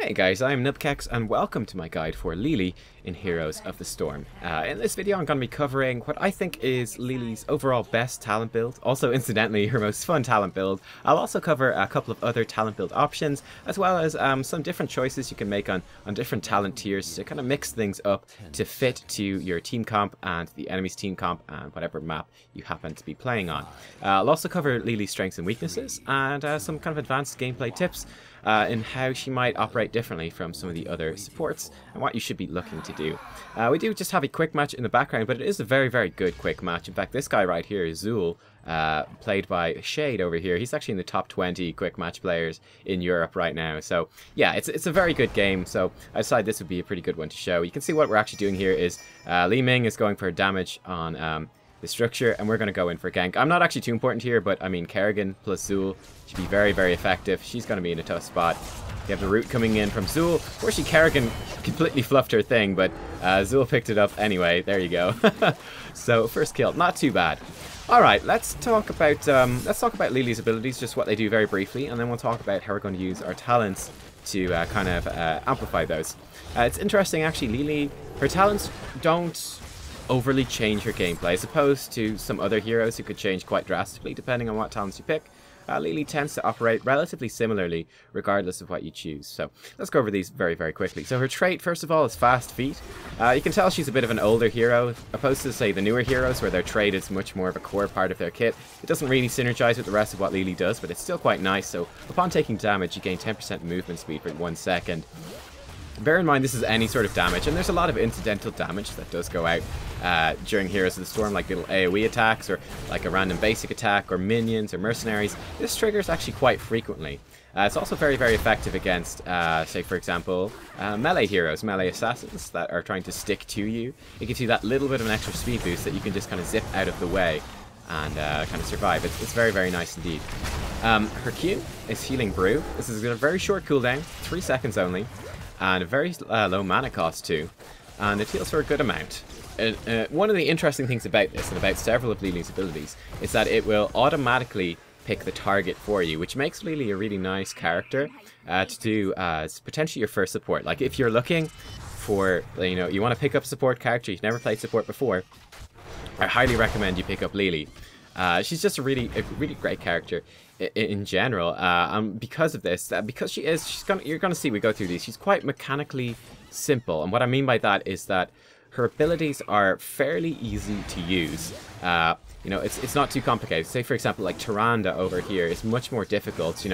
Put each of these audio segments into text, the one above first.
Hey guys, I'm Nubkeks and welcome to my guide for Lili in Heroes of the Storm. In this video I'm going to be covering what I think is Lili's overall best talent build, also incidentally her most fun talent build. I'll also cover a couple of other talent build options, as well as some different choices you can make on different talent tiers to kind of mix things up to fit to your team comp and the enemy's team comp and whatever map you happen to be playing on. I'll also cover Lili's strengths and weaknesses and some kind of advanced gameplay tips in how she might operate differently from some of the other supports and what you should be looking to do. We do just have a quick match in the background, but it is a very, very good quick match. In fact, this guy right here is Zul, played by Shade over here. He's actually in the top 20 quick match players in Europe right now. So yeah, it's a very good game. So I decided this would be a pretty good one to show. You can see what we're actually doing here is Li Ming is going for damage on the structure, and we're going to go in for gank. I'm not actually too important here, but I mean Kerrigan plus Zul should be very, very effective. She's going to be in a tough spot. You have the root coming in from Zul. Fortunately, Kerrigan completely fluffed her thing, but Zul picked it up anyway. There you go. So first kill, not too bad. All right, let's talk about Lili's abilities, just what they do very briefly, and then we'll talk about how we're going to use our talents to kind of amplify those. It's interesting actually. Lili, her talents don't overly change her gameplay, as opposed to some other heroes who could change quite drastically depending on what talents you pick. Lili tends to operate relatively similarly regardless of what you choose. So let's go over these very, very quickly. So her trait, first of all, is fast feet. You can tell she's a bit of an older hero, opposed to, say, the newer heroes where their trait is much more of a core part of their kit. It doesn't really synergize with the rest of what Lili does, but it's still quite nice. So upon taking damage, you gain 10% movement speed for 1 second. Bear in mind this is any sort of damage, and there's a lot of incidental damage that does go out during Heroes of the Storm, like little AoE attacks or like a random basic attack or minions or mercenaries. This triggers actually quite frequently. It's also very, very effective against, say for example, melee heroes, melee assassins that are trying to stick to you. It gives you that little bit of an extra speed boost that you can just kind of zip out of the way and kind of survive. It's very, very nice indeed. Her Q is Healing Brew. This is a very short cooldown, 3 seconds only, and a very low mana cost too, and it heals for a good amount. One of the interesting things about this, and about several of Lili's abilities, is that it will automatically pick the target for you, which makes Lili a really nice character to do as potentially your first support. Like if you're looking for, you want to pick up a support character, you've never played support before, I highly recommend you pick up Lili. She's just a really great character in general, because of this, because you're gonna see we go through these. She's quite mechanically simple, and what I mean by that is that her abilities are fairly easy to use. It's not too complicated. Say for example, like Tyrande over here is much more difficult.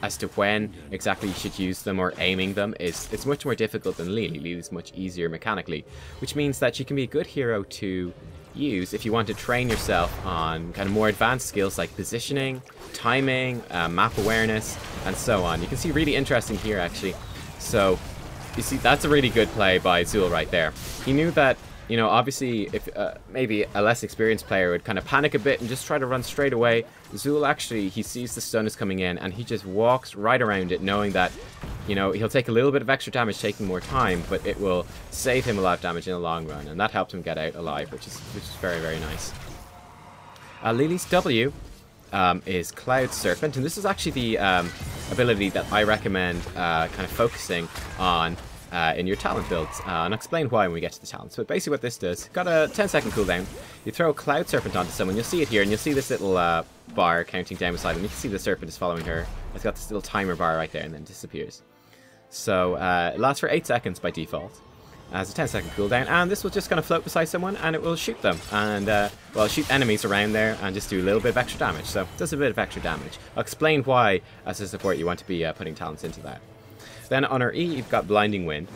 As to when exactly you should use them or aiming them it's much more difficult than Lili. Lili's much easier mechanically, which means that she can be a good hero to use if you want to train yourself on kind of more advanced skills like positioning, timing, map awareness, and so on. You can see really interesting here actually. So you see that's a really good play by Zul right there. He knew that, obviously if maybe a less experienced player would kind of panic a bit and just try to run straight away, Zul actually, he sees the stun is coming in and he just walks right around it, knowing that he'll take a little bit of extra damage, taking more time, but it will save him a lot of damage in the long run, and that helped him get out alive, which is very, very nice. Lili's W is Cloud Serpent, and this is actually the ability that I recommend kind of focusing on in your talent builds, and I'll explain why when we get to the talents. But basically what this does, got a 10-second cooldown. You throw Cloud Serpent onto someone, you'll see it here, and you'll see this little bar counting down beside him. You can see the serpent is following her. It's got this little timer bar right there, and then disappears. So it lasts for 8 seconds by default. Has a 10-second cooldown, and this will just kind of float beside someone, and it will shoot them, and well, shoot enemies around there, and just do a little bit of extra damage. So it does a bit of extra damage. I'll explain why, as a support, you want to be putting talents into that. Then on her E, you've got Blinding Wind.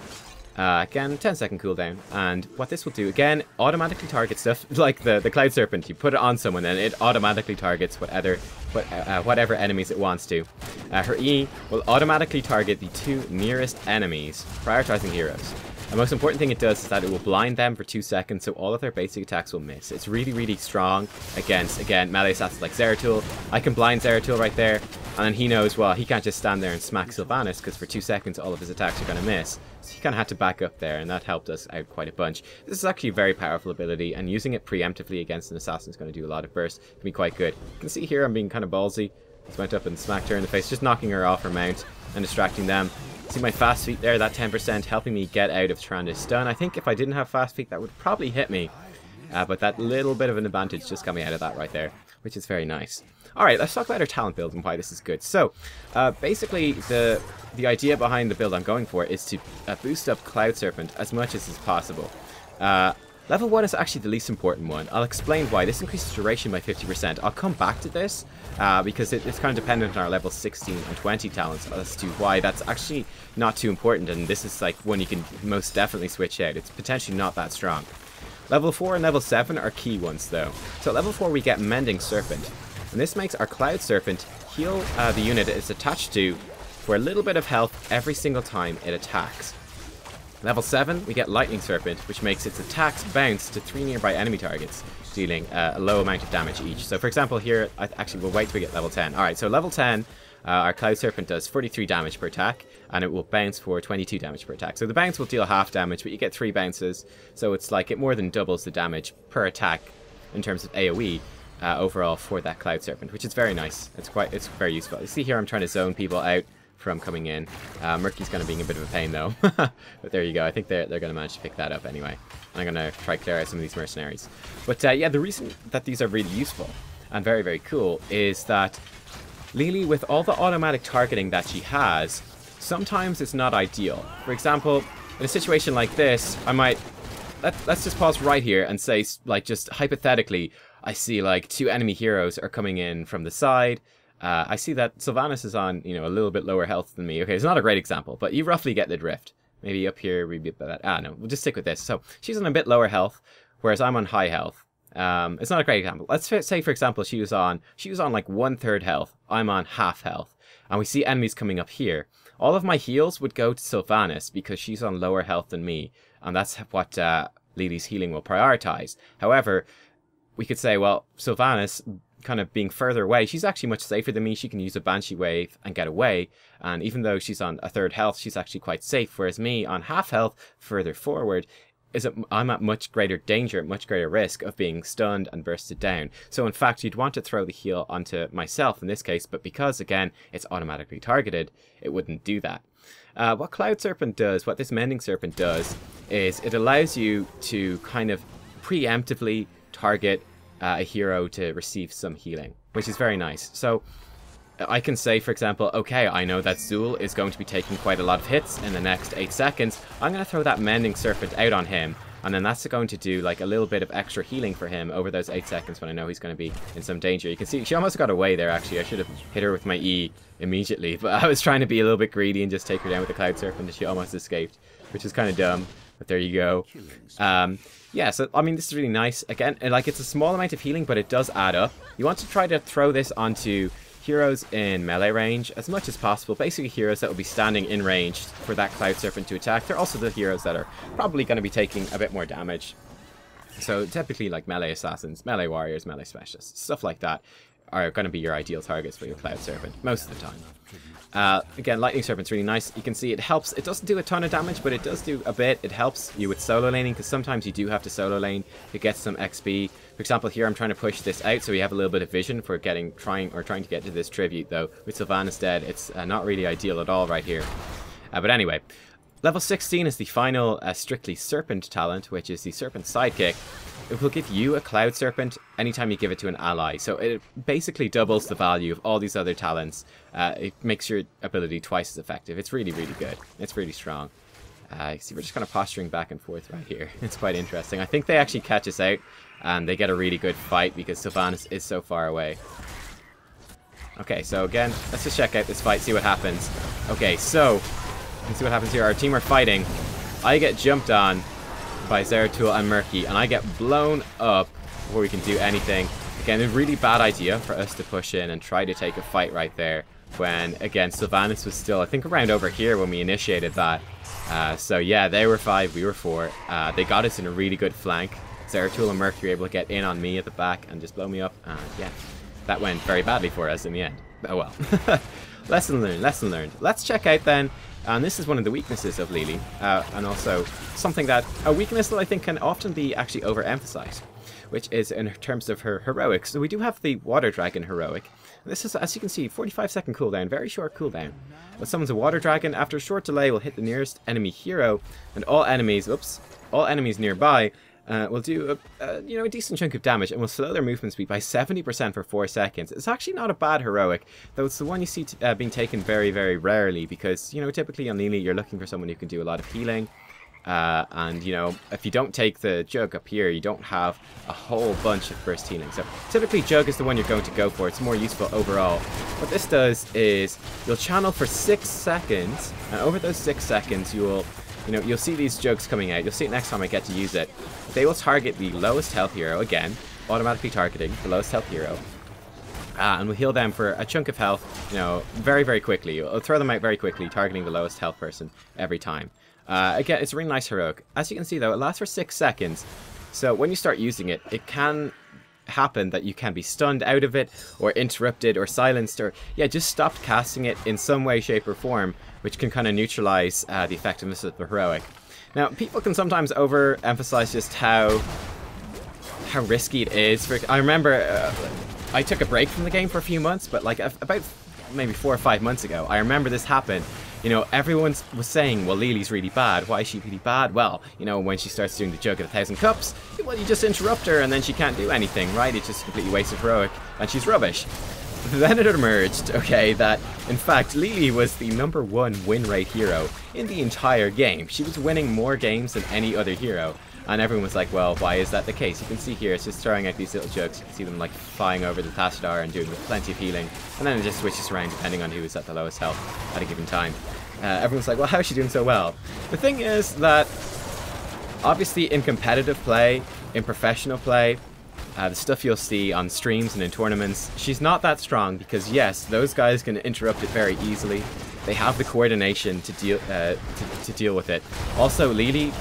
Again, 10-second cooldown, and what this will do, again, automatically target stuff like the Cloud Serpent. You put it on someone, and it automatically targets whatever enemies it wants to. Her E will automatically target the 2 nearest enemies, prioritizing heroes. The most important thing it does is that it will blind them for 2 seconds, so all of their basic attacks will miss. It's really, really strong against, again, melee assassins like Zeratul. I can blind Zeratul right there, and then he knows, well, he can't just stand there and smack Sylvanas, because for 2 seconds all of his attacks are going to miss. So he kind of had to back up there, and that helped us out quite a bunch. This is actually a very powerful ability, and using it preemptively against an assassin is going to do a lot of burst. It can be quite good. You can see here I'm being kind of ballsy. Just went up and smacked her in the face, just knocking her off her mount and distracting them. See my fast feet there, that 10% helping me get out of Tyranda's stun. I think if I didn't have fast feet, that would probably hit me. But that little bit of an advantage just got me out of that right there, which is very nice. Alright, let's talk about our talent build and why this is good. So, basically, the idea behind the build I'm going for is to boost up Cloud Serpent as much as is possible. Level 1 is actually the least important one. I'll explain why. This increases duration by 50%. I'll come back to this, because it's kind of dependent on our level 16 and 20 talents as to why that's actually not too important, and this is like one you can most definitely switch out. It's potentially not that strong. Level 4 and level 7 are key ones though. So at level 4 we get Mending Serpent, and this makes our Cloud Serpent heal the unit it's attached to for a little bit of health every single time it attacks. Level 7, we get Lightning Serpent, which makes its attacks bounce to 3 nearby enemy targets, dealing a low amount of damage each. So for example here, actually we'll wait till we get level 10. Alright, so level 10, our Cloud Serpent does 43 damage per attack, and it will bounce for 22 damage per attack. So the bounce will deal half damage, but you get 3 bounces, so it's like it more than doubles the damage per attack in terms of AoE overall for that Cloud Serpent, which is very nice. It's very useful. You see here I'm trying to zone people out from coming in. Murky's kind of being a bit of a pain though. But there you go. I think they're going to manage to pick that up anyway. I'm going to try to clear out some of these mercenaries. But yeah, the reason that these are really useful and very, very cool is that Lili, with all the automatic targeting that she has, sometimes it's not ideal. For example, in a situation like this, I might... Let's just pause right here and say, like, just hypothetically, I see like 2 enemy heroes are coming in from the side. I see that Sylvanas is on, a little bit lower health than me. Okay, it's not a great example, but you roughly get the drift. Maybe up here we'd be better. No, we'll just stick with this. So she's on a bit lower health, whereas I'm on high health. It's not a great example. Let's say, for example, she was on like 1/3 health. I'm on half health, and we see enemies coming up here. All of my heals would go to Sylvanas because she's on lower health than me, and that's what Lili's healing will prioritize. However, we could say, well, Sylvanas, kind of being further away, she's actually much safer than me. She can use a Banshee Wave and get away, and even though she's on 1/3 health, she's actually quite safe, whereas me on half health further forward, I'm at much greater danger, much greater risk of being stunned and bursted down. So in fact, you'd want to throw the heal onto myself in this case, but because again it's automatically targeted, it wouldn't do that. What Cloud Serpent does, what this Mending Serpent does, is it allows you to kind of preemptively target a hero to receive some healing, which is very nice. So I can say, for example, okay, I know that Zul is going to be taking quite a lot of hits in the next 8 seconds. I'm going to throw that Mending Serpent out on him, and then that's going to do like a little bit of extra healing for him over those 8 seconds when I know he's going to be in some danger. You can see she almost got away there, actually. I should have hit her with my E immediately, but I was trying to be a little bit greedy and just take her down with the Cloud Serpent, and she almost escaped, which is kind of dumb, but there you go. Yeah, so I mean, this is really nice. Again, like, it's a small amount of healing, but it does add up. You want to try to throw this onto heroes in melee range as much as possible. Basically heroes that will be standing in range for that Cloud Serpent to attack. They're also the heroes that are probably going to be taking a bit more damage. So typically like melee assassins, melee warriors, melee specialists, stuff like that are going to be your ideal targets for your Cloud Serpent most of the time. Again, Lightning Serpent's really nice. You can see it helps. It doesn't do a ton of damage, but it does do a bit. It helps you with solo laning, because sometimes you do have to solo lane to get some XP. For example, here I'm trying to push this out so we have a little bit of vision for trying to get to this tribute, though. With Sylvanas dead, it's not really ideal at all right here. But anyway, level 16 is the final strictly Serpent talent, which is the Serpent Sidekick. It will give you a Cloud Serpent anytime you give it to an ally. So it basically doubles the value of all these other talents. It makes your ability twice as effective. It's really, really good. It's really strong. You see, we're just kind of posturing back and forth right here. It's quite interesting. I think they actually catch us out, and they get a really good fight because Sylvanas is so far away. Okay, so again, let's just check out this fight, see what happens. Okay, so, let's see what happens here. Our team are fighting. I get jumped on by Zeratul and Murky, and I get blown up before we can do anything. Again, a really bad idea for us to push in and try to take a fight right there, when, again, Sylvanas was still, I think, around over here when we initiated that. So yeah, they were 5, we were 4. They got us in a really good flank. Zeratul and Murky were able to get in on me at the back and just blow me up. Yeah, that went very badly for us in the end. Oh well. Lesson learned, lesson learned. Let's check out then, and this is one of the weaknesses of Lili, and also something that, a weakness that I think can often be actually overemphasized, which is in terms of her heroics. So we do have the Water Dragon heroic, This is, as you can see, 45-second cooldown, very short cooldown. But summons a water dragon. After a short delay, will hit the nearest enemy hero, and all enemies nearby will do a decent chunk of damage, and will slow their movement speed by 70% for 4 seconds. It's actually not a bad heroic, though it's the one you see being taken very, very rarely, because typically on Lili you're looking for someone who can do a lot of healing. And if you don't take the jug up here, you don't have a whole bunch of burst healing. So typically jug is the one you're going to go for. It's more useful overall. What this does is you'll channel for 6 seconds, and over those 6 seconds you'll see these jugs coming out. You'll see it next time I get to use it. They will target the lowest health hero, again, automatically targeting the lowest health hero. And we'll heal them for a chunk of health, very, very quickly. I'll throw them out very quickly, targeting the lowest health person every time. Again, it's a really nice heroic. As you can see, though, it lasts for 6 seconds. So when you start using it, it can happen that you can be stunned out of it, or interrupted, or silenced, or just stopped casting it in some way, shape, or form, which can kind of neutralize the effectiveness of the heroic. Now, people can sometimes overemphasize just how risky it is. I remember I took a break from the game for a few months, but like about maybe 4 or 5 months ago, I remember this happened. Everyone was saying, well, Lili's really bad. Why is she really bad? Well, when she starts doing the jug at 1,000 cups, well, you just interrupt her and then she can't do anything, right? It's just completely wasted heroic and she's rubbish. Then it emerged, okay, that in fact Lili was the #1 win rate hero in the entire game. She was winning more games than any other hero. And everyone was like, well, why is that the case? You can see here, it's just throwing out these little jugs. You can see them like flying over the Tashdar and doing plenty of healing. And then it just switches around depending on who is at the lowest health at a given time. Everyone's like, well, how is she doing so well? The thing is that, obviously in competitive play, in professional play, the stuff you'll see on streams and in tournaments, she's not that strong because, yes, those guys can interrupt it very easily. They have the coordination to deal with it. Also, Lili,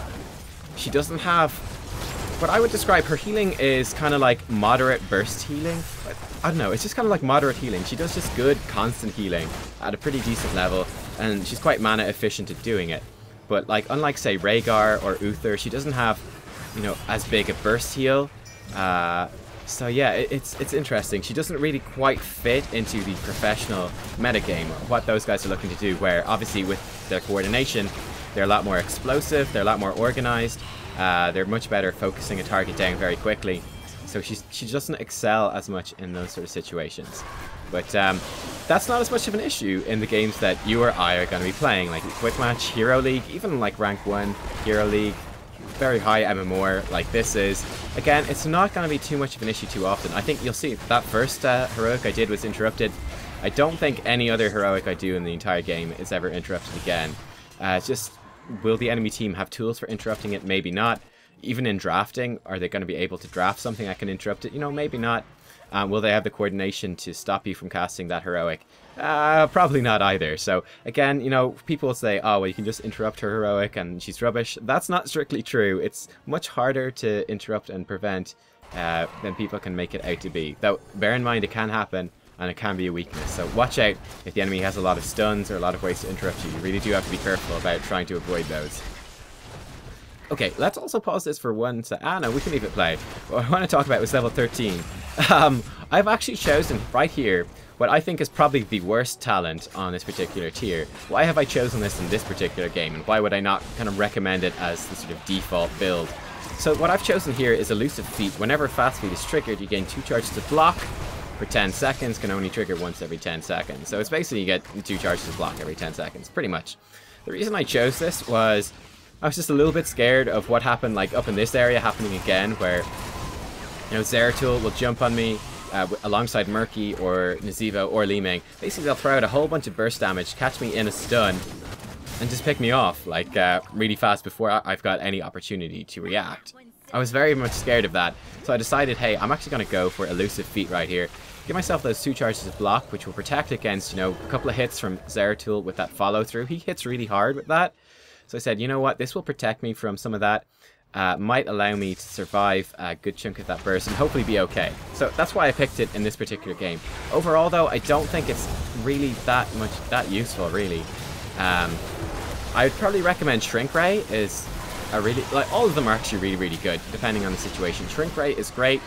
she doesn't have what I would describe. Her healing is kind of like moderate burst healing. I don't know, it's just kind of like moderate healing. She does just good constant healing at a pretty decent level, and she's quite mana efficient at doing it. But like, unlike say Rhaegar or Uther, she doesn't have as big a burst heal. So yeah, it's interesting. She doesn't really quite fit into the professional metagame, what those guys are looking to do, where obviously with their coordination, they're a lot more explosive, they're a lot more organized, they're much better focusing a target down very quickly. So she doesn't excel as much in those sort of situations. But that's not as much of an issue in the games that you or I are going to be playing, like Quick Match, Hero League, even like Rank 1, Hero League, very high MMR like this is. Again, it's not going to be too much of an issue too often. I think you'll see that first heroic I did was interrupted. I don't think any other heroic I do in the entire game is ever interrupted again. It's just, will the enemy team have tools for interrupting it? Maybe not. Even in drafting, are they going to be able to draft something that can interrupt it? Maybe not. Will they have the coordination to stop you from casting that heroic? Probably not either. So again, people will say, oh, well, you can just interrupt her heroic and she's rubbish. That's not strictly true. It's much harder to interrupt and prevent than people can make it out to be. Though, bear in mind, it can happen and it can be a weakness. So watch out if the enemy has a lot of stuns or a lot of ways to interrupt you. You really do have to be careful about trying to avoid those. Okay, let's also pause this for one second. No, we can leave it play. What I want to talk about was level 13. I've actually chosen right here what I think is probably the worst talent on this particular tier. Why have I chosen this in this particular game, and why would I not kind of recommend it as the sort of default build? So what I've chosen here is Elusive Feat. Whenever Fast Feat is triggered, you gain 2 charges to block for 10 seconds, can only trigger once every 10 seconds. So it's basically you get 2 charges to block every 10 seconds, pretty much. The reason I chose this was I was just a little bit scared of what happened like up in this area happening again, where Zeratul will jump on me alongside Murky or Nazeebo or Li Ming. Basically they'll throw out a whole bunch of burst damage, catch me in a stun, and just pick me off like really fast before I've got any opportunity to react. I was very much scared of that, so I decided, hey, I'm actually going to go for Elusive Feat right here. Give myself those 2 charges of block, which will protect against, a couple of hits from Zeratul with that follow through. He hits really hard with that. So I said, you know what, this will protect me from some of that, might allow me to survive a good chunk of that burst and hopefully be okay. So that's why I picked it in this particular game. Overall though, I don't think it's really that useful really. I would probably recommend Shrink Ray is a really, like all of them are actually really good depending on the situation. Shrink Ray is great.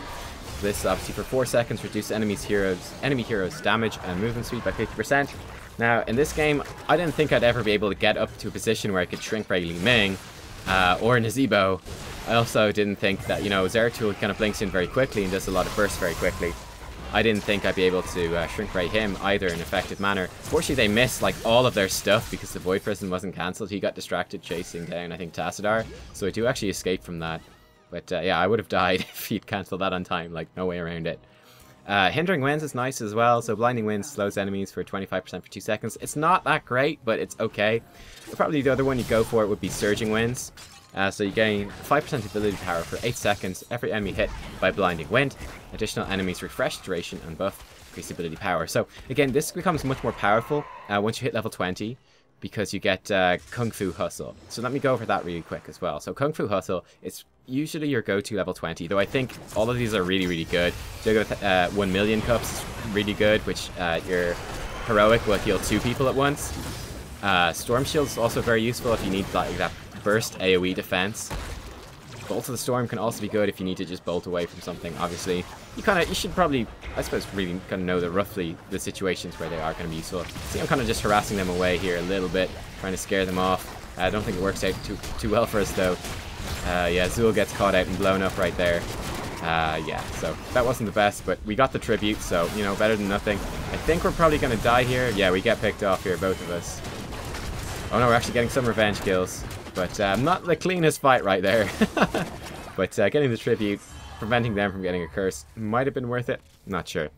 This obviously for 4 seconds reduces enemy heroes damage and movement speed by 50%. Now in this game, I didn't think I'd ever be able to get up to a position where I could shrink ray Li Ming or Nazeebo. I also didn't think that, you know, Zeratul kind of blinks in very quickly and does a lot of bursts very quickly. I didn't think I'd be able to shrink ray him either in an effective manner. Fortunately, they missed like all of their stuff because the Void Prison wasn't cancelled. He got distracted chasing down, I think, Tassadar. So I do actually escape from that. But yeah, I would have died if he'd cancelled that on time. Like, no way around it. Hindering Winds is nice as well. So Blinding Winds slows enemies for 25% for 2 seconds. It's not that great, but it's okay. Probably the other one you go for it would be Surging Winds. So you gain 5% ability power for 8 seconds every enemy hit by Blinding Wind. Additional enemies refresh duration and buff increase ability power. So again, this becomes much more powerful once you hit level 20 because you get Kung Fu Hustle. So let me go over that really quick as well. So Kung Fu Hustle, it's usually your go-to level 20, though I think all of these are really, really good. Jug of 1 million cups is really good, which your heroic will heal 2 people at once. Storm Shield is also very useful if you need like that burst AoE defense. Bolt of the Storm can also be good if you need to just bolt away from something. Obviously, you should probably, I suppose, really kind of know that roughly the situations where they are going to be useful. See, I'm kind of just harassing them away here a little bit, trying to scare them off. I don't think it works out too well for us though. Yeah, Zul gets caught out and blown up right there. Yeah, so that wasn't the best, but we got the tribute, so, you know, better than nothing. I think we're probably going to die here. Yeah, we get picked off here, both of us. Oh no, we're actually getting some revenge kills. But not the cleanest fight right there. But getting the tribute, preventing them from getting a curse, might have been worth it. Not sure.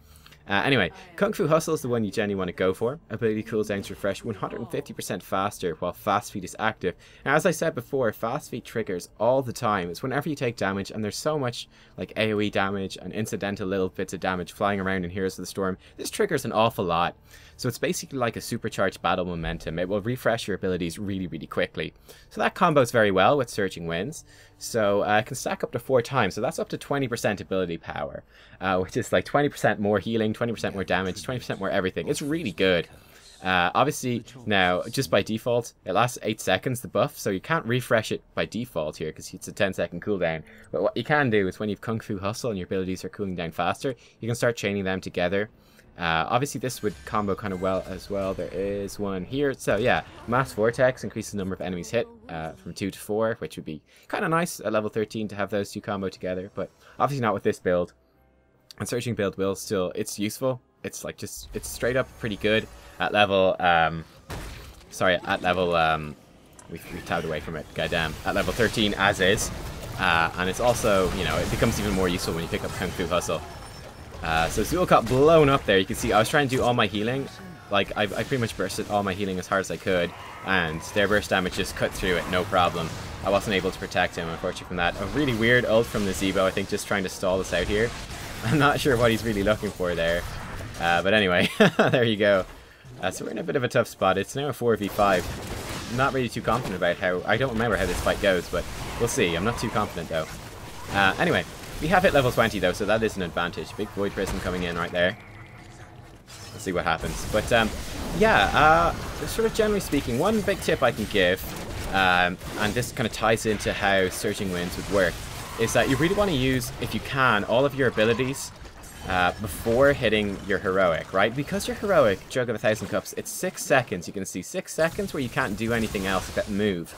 Anyway, Kung Fu Hustle is the one you generally want to go for. Ability cooldowns refresh 150% faster while Fast Feet is active. Now, as I said before, Fast Feet triggers all the time. It's whenever you take damage, and there's so much like AoE damage and incidental little bits of damage flying around in Heroes of the Storm. This triggers an awful lot. So it's basically like a supercharged battle momentum. It will refresh your abilities really, really quickly. So that combos very well with Surging Winds. So it can stack up to 4 times. So that's up to 20% ability power, which is like 20% more healing, 20% more damage, 20% more everything. It's really good. Obviously, now, just by default, it lasts 8 seconds, the buff, so you can't refresh it by default here because it's a 10-second cooldown. But what you can do is when you have Kung Fu Hustle and your abilities are cooling down faster, you can start chaining them together. Obviously, this would combo kind of well as well. There is one here. So yeah, Mass Vortex increases the number of enemies hit from 2 to 4, which would be kind of nice at level 13 to have those 2 combo together, but obviously not with this build. And Surging build will still, it's useful. It's like just, it's straight up pretty good at level, we tabbed away from it, goddamn, at level 13 as is. And it's also, you know, it becomes even more useful when you pick up Kung Fu Hustle. So Zul got blown up there. You can see I was trying to do all my healing. Like, I pretty much bursted all my healing as hard as I could. And their burst damage just cut through it, no problem. I wasn't able to protect him, unfortunately, from that. A really weird ult from Nazeebo, I think, just trying to stall us out here. I'm not sure what he's really looking for there. But anyway, there you go. So we're in a bit of a tough spot. It's now a 4v5. I'm not really too confident about how... I don't remember how this fight goes, but we'll see. I'm not too confident, though. Anyway, we have hit level 20, though, so that is an advantage. Big Void Prison coming in right there. Let's see what happens. But, yeah, sort of generally speaking, one big tip I can give, and this kind of ties into how Surging Winds would work, is that you really want to use, if you can, all of your abilities before hitting your heroic, right? Because your heroic, Jug of 1,000 Cups, it's 6 seconds. You can see 6 seconds where you can't do anything else except move,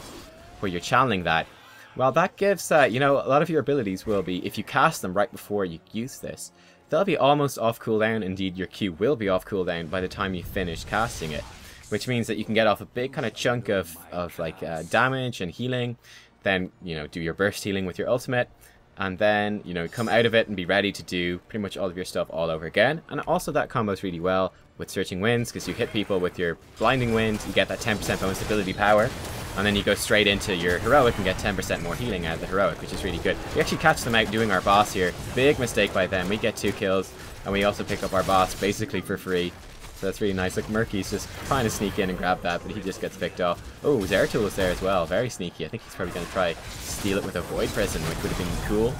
where you're channeling that. Well, that gives, you know, a lot of your abilities will be, if you cast them right before you use this, they'll be almost off cooldown. Indeed, your Q will be off cooldown by the time you finish casting it, which means that you can get off a big kind of chunk of like damage and healing, then, you know, do your burst healing with your ultimate, and then, you know, come out of it and be ready to do pretty much all of your stuff all over again. And also that combos really well with Surging Winds, because you hit people with your Blinding Wind, you get that 10% bonus ability power, and then you go straight into your heroic and get 10% more healing out of the heroic, which is really good. We actually catch them out doing our boss here. Big mistake by them. We get 2 kills, and we also pick up our boss basically for free. So that's really nice. Look, Murky's just trying to sneak in and grab that, but he just gets picked off. Oh, Zeratul was there as well. Very sneaky. I think he's probably going to try steal it with a Void Prison, which would have been cool.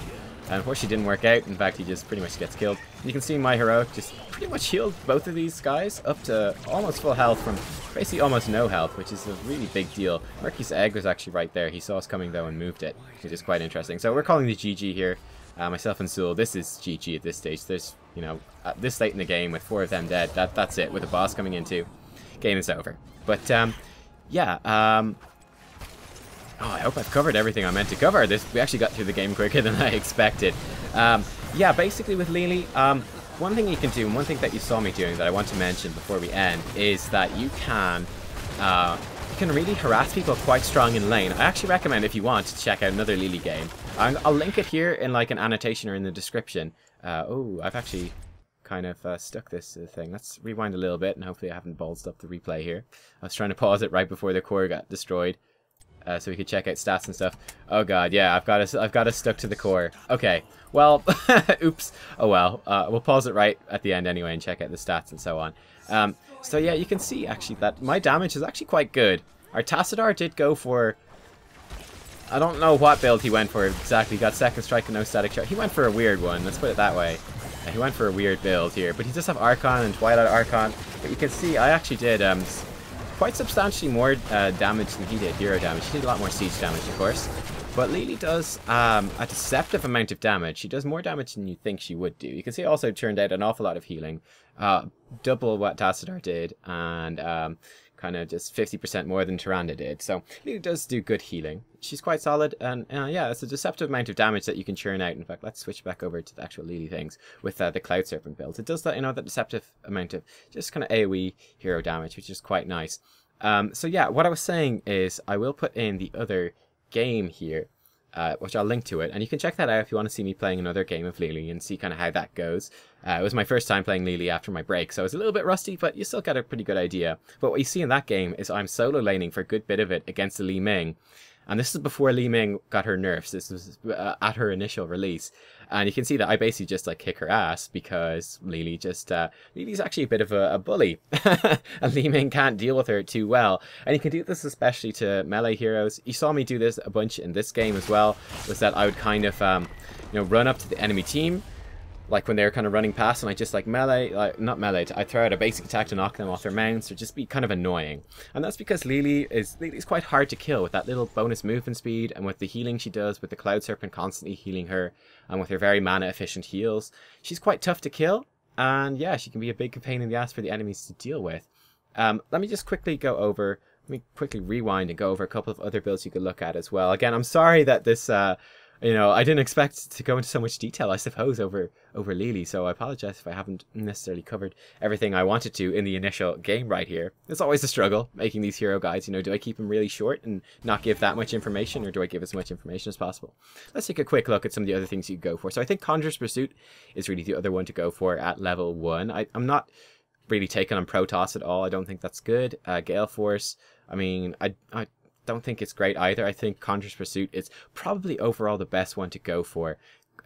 Unfortunately, didn't work out. In fact, he just pretty much gets killed. You can see my heroic just pretty much healed both of these guys up to almost full health from basically almost no health, which is a really big deal. Murky's egg was actually right there. He saw us coming, though, and moved it, which is quite interesting. So we're calling the GG here. Myself and Zul, this is GG at this stage. There's, you know, at this late in the game with 4 of them dead, that's it. With the boss coming in too, game is over. But yeah, oh, I hope I've covered everything I meant to cover. We actually got through the game quicker than I expected. Yeah, basically with Lili, one thing you can do, and one thing that you saw me doing that I want to mention before we end, is that you can really harass people quite strong in lane. I actually recommend, if you want, to check out another Lili game. I'll link it here in like an annotation or in the description. Oh, I've actually kind of stuck this thing. Let's rewind a little bit, and hopefully I haven't ballsed up the replay here. I was trying to pause it right before the core got destroyed, so we could check out stats and stuff. Oh god, yeah, I've got us stuck to the core. Okay, well, oops. Oh well. We'll pause it right at the end anyway and check out the stats and so on. So yeah, you can see actually that my damage is actually quite good. Our Tassadar did go for, I don't know what build he went for exactly. He got second strike and no static shot. He went for a weird one, let's put it that way. He went for a weird build here, but he does have Archon and Twilight Archon. But you can see I actually did quite substantially more damage than he did, hero damage. He did a lot more siege damage, of course. But Lili does a deceptive amount of damage. She does more damage than you think she would do. You can see also turned out an awful lot of healing. Double what Tassadar did, and kind of just 50% more than Tyrande did. So Lili does do good healing. She's quite solid, and yeah, it's a deceptive amount of damage that you can churn out. In fact, let's switch back over to the actual Lili things with the Cloud Serpent build. It does that, you know, that deceptive amount of just kind of AoE hero damage, which is quite nice. So yeah, what I was saying is I will put in the other game here, which I'll link to it, and you can check that out if you want to see me playing another game of Lili and see kind of how that goes. It was my first time playing Lili after my break, so I was a little bit rusty, but you still get a pretty good idea. But what you see in that game is I'm solo laning for a good bit of it against the Li Ming. And this is before Li Ming got her nerfs. This was at her initial release. And you can see that I basically just like kick her ass because Lili just, Lili's actually a bit of a bully. And Li Ming can't deal with her too well. And you can do this especially to melee heroes. You saw me do this a bunch in this game as well, was that I would kind of, you know, run up to the enemy team, like when they're kind of running past, and I just like melee, like not melee, I throw out a basic attack to knock them off their mounts, or just be kind of annoying. And that's because Lili's quite hard to kill with that little bonus movement speed, and with the healing she does, with the Cloud Serpent constantly healing her, and with her very mana efficient heals. She's quite tough to kill, and yeah, she can be a big pain in the ass for the enemies to deal with. Let me just quickly go over, let me quickly rewind and go over a couple of other builds you could look at as well. Again, I'm sorry that this, you know, I didn't expect to go into so much detail, I suppose, over Lili, so I apologize if I haven't necessarily covered everything I wanted to in the initial game right here. It's always a struggle making these hero guides, you know, do I keep them really short and not give that much information, or do I give as much information as possible? Let's take a quick look at some of the other things you go for. So I think Conjurer's Pursuit is really the other one to go for at level 1. I'm not really taking on Protoss at all. I don't think that's good. Gale Force, I mean, I don't think it's great either. I think Conjurer's Pursuit is probably overall the best one to go for.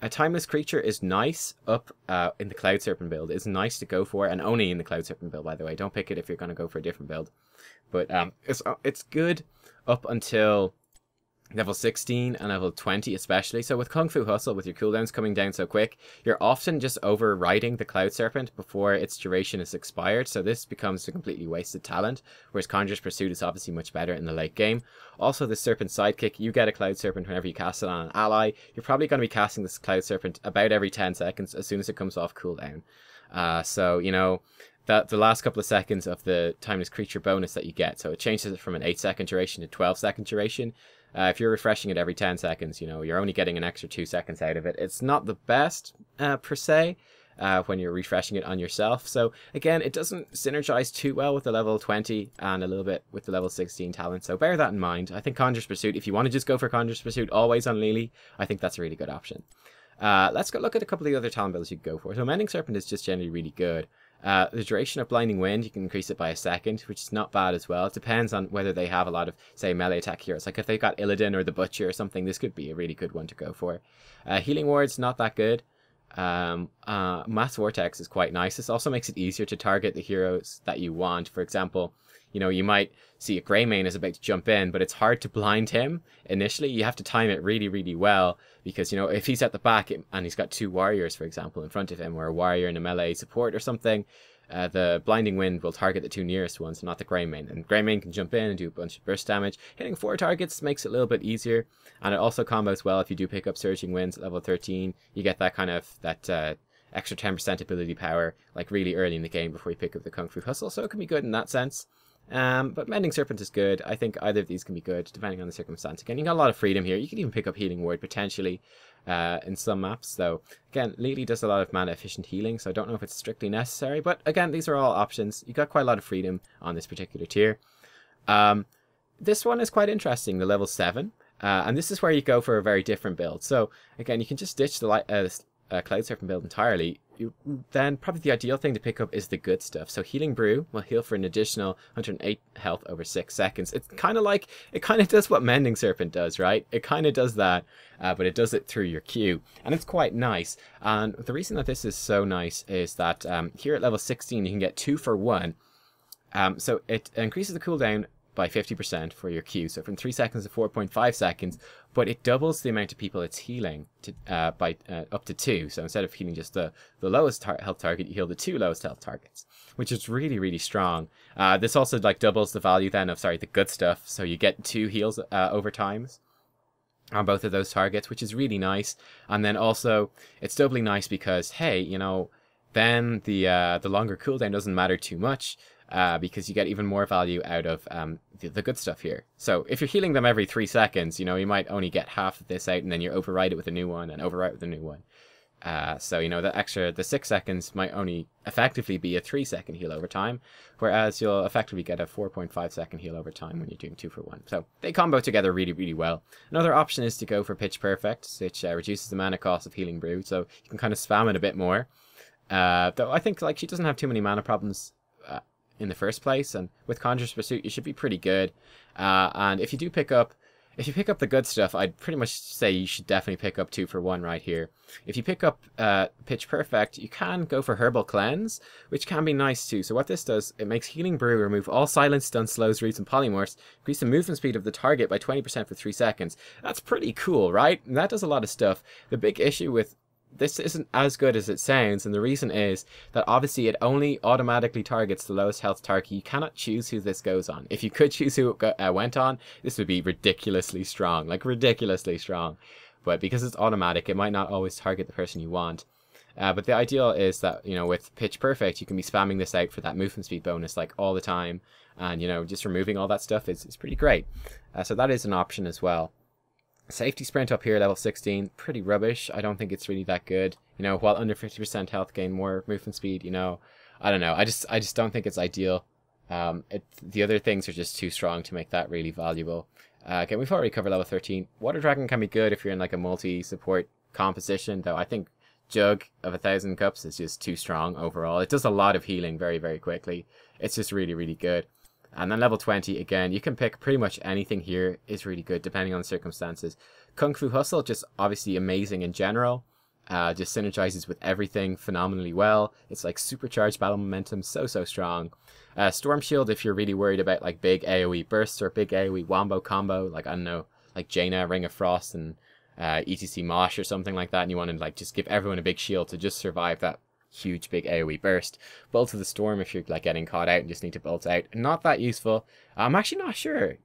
A Timeless Creature is nice up in the Cloud Serpent build. It's nice to go for, and only in the Cloud Serpent build, by the way. Don't pick it if you're going to go for a different build. But it's good up until level 16 and level 20 especially. So with Kung Fu Hustle, with your cooldowns coming down so quick, you're often just overriding the Cloud Serpent before its duration is expired. So this becomes a completely wasted talent, whereas Conjurer's Pursuit is obviously much better in the late game. Also, the Serpent Sidekick, you get a Cloud Serpent whenever you cast it on an ally. You're probably going to be casting this Cloud Serpent about every 10 seconds as soon as it comes off cooldown. So, you know, that the last couple of seconds of the Timeless Creature bonus that you get, so it changes it from an 8-second duration to 12-second duration. If you're refreshing it every 10 seconds, you know, you're only getting an extra 2 seconds out of it. It's not the best, per se, when you're refreshing it on yourself. So, again, it doesn't synergize too well with the level 20 and a little bit with the level 16 talent. So, bear that in mind. I think Conjurer's Pursuit, if you want to just go for Conjurer's Pursuit always on Lili, I think that's a really good option. Let's go look at a couple of the other talent builds you could go for. So, Mending Serpent is just generally really good. The duration of Blinding Wind, you can increase it by a second, which is not bad as well. It depends on whether they have a lot of, say, melee attack heroes. Like if they've got Illidan or the Butcher or something, this could be a really good one to go for. Healing Ward's not that good. Mass Vortex is quite nice. This also makes it easier to target the heroes that you want. For example, you know, you might see a Greymane is about to jump in, but it's hard to blind him initially. You have to time it really, really well, because, you know, if he's at the back and he's got 2 warriors, for example, in front of him, or a warrior and a melee support or something, the Blinding Wind will target the 2 nearest ones, not the Greymane. And Greymane can jump in and do a bunch of burst damage. Hitting 4 targets makes it a little bit easier. And it also combos well if you do pick up Surging Winds at level 13. You get that kind of, extra 10% ability power, like really early in the game before you pick up the Kung Fu Hustle. So it can be good in that sense. But Mending Serpent is good. I think either of these can be good, depending on the circumstance. Again, you got a lot of freedom here. You can even pick up Healing Ward, potentially, in some maps. Though, again, Lili does a lot of mana-efficient healing, so I don't know if it's strictly necessary. But, again, these are all options. You got quite a lot of freedom on this particular tier. This one is quite interesting, the level 7. And this is where you go for a very different build. So, again, you can just ditch the Cloud Serpent build entirely. Then probably the ideal thing to pick up is the good stuff. So Healing Brew will heal for an additional 108 health over 6 seconds. It's kind of like, it kind of does what Mending Serpent does, right? It kind of does that, but it does it through your Q. And it's quite nice. And the reason that this is so nice is that here at level 16, you can get 2 for 1. So it increases the cooldown by 50% for your Q, so from 3 seconds to 4.5 seconds, but it doubles the amount of people it's healing to by up to 2. So instead of healing just the lowest health target, you heal the 2 lowest health targets, which is really, really strong. This also like doubles the value then of, the good stuff, so you get 2 heals over times on both of those targets, which is really nice. And then also, it's doubly nice because, hey, you know, then the longer cooldown doesn't matter too much, because you get even more value out of the good stuff here. So if you're healing them every 3 seconds, you know, you might only get half of this out, and then you override it with a new one, and override with a new one. So, you know, the 6 seconds might only effectively be a 3-second heal over time, whereas you'll effectively get a 4.5-second heal over time when you're doing 2 for 1. So they combo together really, really well. Another option is to go for Pitch Perfect, which reduces the mana cost of Healing Brew, so you can kind of spam it a bit more. Though I think, like, she doesn't have too many mana problems in the first place, and with Conjurer's Pursuit you should be pretty good. And if you pick up the good stuff, I'd pretty much say you should definitely pick up 2 for 1 right here. If you pick up Pitch Perfect, you can go for Herbal Cleanse, which can be nice too. So what this does, it makes Healing Brew remove all silence, stuns, slows, roots, and polymorphs, increase the movement speed of the target by 20% for 3 seconds. That's pretty cool, right? And that does a lot of stuff. The big issue with this isn't as good as it sounds, and the reason is that obviously it only automatically targets the lowest health target. You cannot choose who this goes on. If you could choose who it went on, this would be ridiculously strong, like ridiculously strong. But because it's automatic, it might not always target the person you want. But the ideal is that, you know, with Pitch Perfect, you can be spamming this out for that movement speed bonus like all the time, and, you know, just removing all that stuff is pretty great. So that is an option as well. Safety Sprint up here, level 16, pretty rubbish. I don't think it's really that good. You know, while under 50% health gain more movement speed, you know, I don't know. I just don't think it's ideal. The other things are just too strong to make that really valuable. Again, we've already covered level 13. Water Dragon can be good if you're in like a multi-support composition, though I think Jug of 1,000 Cups is just too strong overall. It does a lot of healing very, very quickly. It's just really, really good. And then level 20, again, you can pick pretty much anything here is really good, depending on the circumstances. Kung Fu Hustle, just obviously amazing in general. Just synergizes with everything phenomenally well. It's like supercharged battle momentum, so strong. Storm Shield, if you're really worried about like big AoE bursts or big AoE wombo combo, like, I don't know, like Jaina, Ring of Frost, and ETC Mosh or something like that, and you want to like just give everyone a big shield to just survive that huge big AoE burst. Bolt of the Storm if you're like getting caught out and just need to bolt out. Not that useful. I'm actually not sure.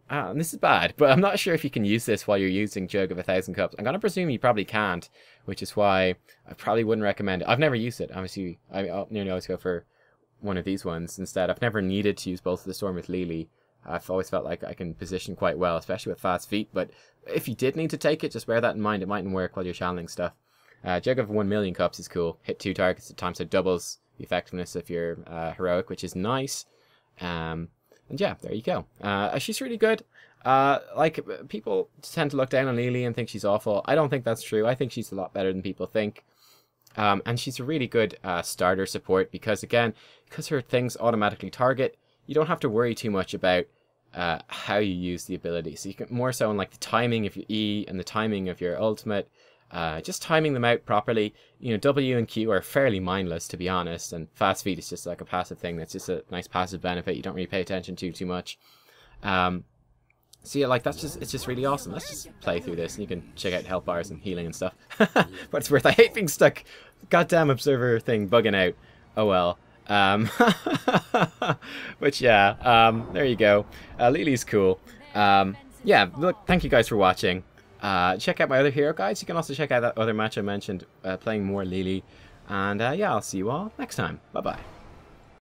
And this is bad, but I'm not sure if you can use this while you're using Jug of 1,000 Cups. I'm going to presume you probably can't, which is why I probably wouldn't recommend it. I've never used it. Obviously, I nearly always go for one of these ones instead. I've never needed to use Bolt of the Storm with Lili. I've always felt like I can position quite well, especially with fast feet. But if you did need to take it, just bear that in mind. It mightn't work while you're channeling stuff. Jug of 1,000,000 Cups is cool. Hit 2 targets at a time, so doubles the effectiveness of your heroic, which is nice. And yeah, there you go. She's really good. Like, people tend to look down on Lili and think she's awful. I don't think that's true. I think she's a lot better than people think. And she's a really good starter support because, again, because her things automatically target, you don't have to worry too much about how you use the ability. So you can more so on like the timing of your E and the timing of your ultimate. Just timing them out properly. You know, W and Q are fairly mindless, to be honest, and fast feet is just like a passive thing that's just a nice passive benefit you don't really pay attention to too much. So yeah, like, it's just really awesome. Let's just play through this, and you can check out health bars and healing and stuff. But it's worth. I hate being stuck. Goddamn observer thing bugging out. Oh well. But yeah, there you go. Lili's cool. Yeah, look, thank you guys for watching. Check out my other hero guides. You can also check out that other match I mentioned, playing more Lili. And yeah, I'll see you all next time. Bye-bye.